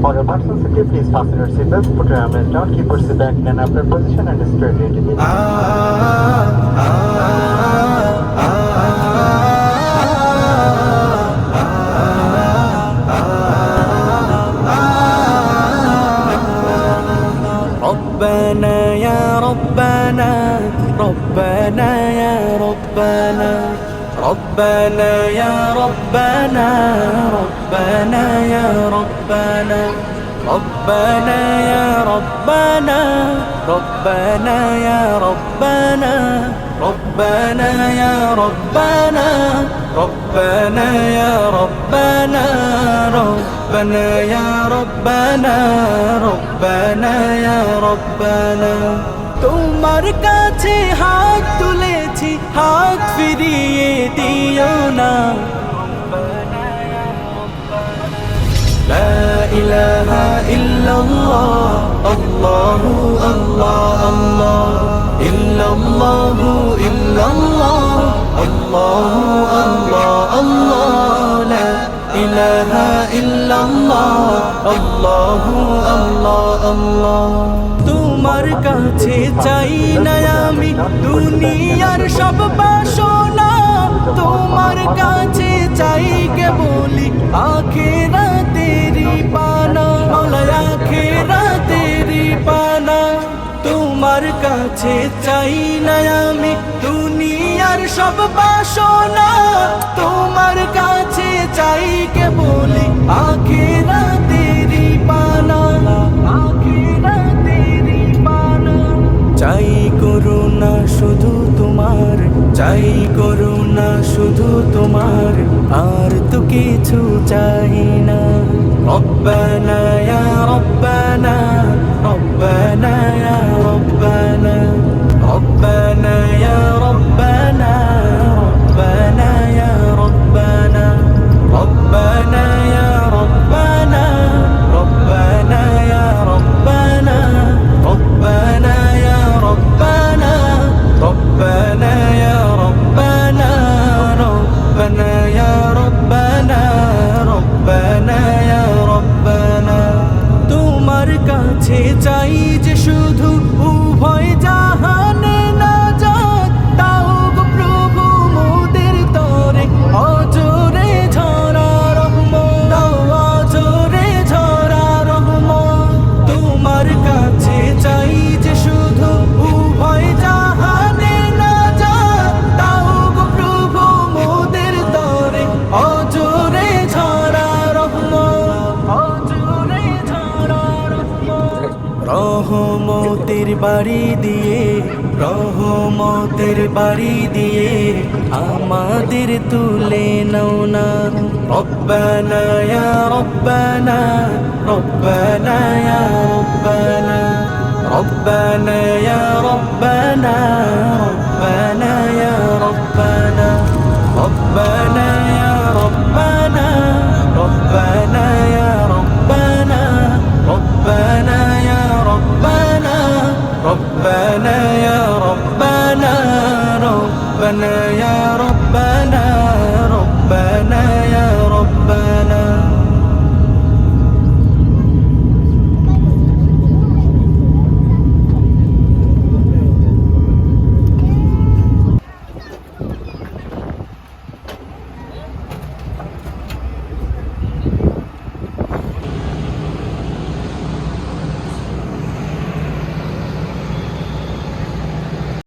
For your personal safety, please fasten your seatbelts, put your armrests down, keep your seat back in an upright position and straight leaning. ربنا يا ربنا ربنا يا ربنا ربنا يا ربنا ربنا يا ربنا ربنا يا ربنا ربنا يا ربنا ربنا يا ربنا ربنا يا ربنا ربنا يا ربنا ربنا يا ربنا তোমার কাছে হাত তুলেছি হাত ফিরিয়ে দিও না লা ইলাহা ইল্লাল্লাহ আল্লাহু আল্লাহ আল্লাহ ইল্লাল্লাহু ইল্লাল্লাহ আল্লাহু আল্লাহ আল্লাহ লা ইলাহা ইল্লাল্লাহ আল্লাহু আল্লাহ আল্লাহ তোমার কাছে চাই না আমি দুনিয়ার সব বাসনা তোমার কাছে চাই কেবলি আখিরাতেরি পানা মাওলা আখিরাতেরি পানা তোমার কাছে চাই না আমি দুনিয়ার সব বাসনা তোমার কাছে চাই কেবলি আখিরাতেরি পানা আখিরাতেরি পানা চাই করুণা শুধু তোমার চাই করুণা শুধু তোমার আর তো কিছু চাই না রব্বানা ইয়া রব্বানা রব্বানা ইয়া রব্বানা রব্বানা ইয়া রব্বানা রব্বানা ইয়া রব্বানা রব্বানা ইয়া রব্বানা রব্বানা ইয়া রব্বানা ربنا يا ربنا ربنا يا ربنا ربنا يا ربنا ربنا يا ربنا তোমার কাছে চাই যে শুধু উভয় জাহানে নাজাত দাও গো প্রভু মোদের তরে অজরে ঝরা রহমত দাও অজরে ঝরা রহমত তোমার কাছে চাই যে শুধু উভয় জাহানে নাজাত দাও গো প্রভু মোদের তরে অজরে ঝরা রহমত অজরে ঝরা রহমত রহমতের বাড়ি দিয়ে রহমতের বাড়ি দিয়ে আমাদের তুলে নাও না রব্বানা ইয়া রব্বানা রব্বানা ইয়া রব্বানা ربنا يا ربنا ربنا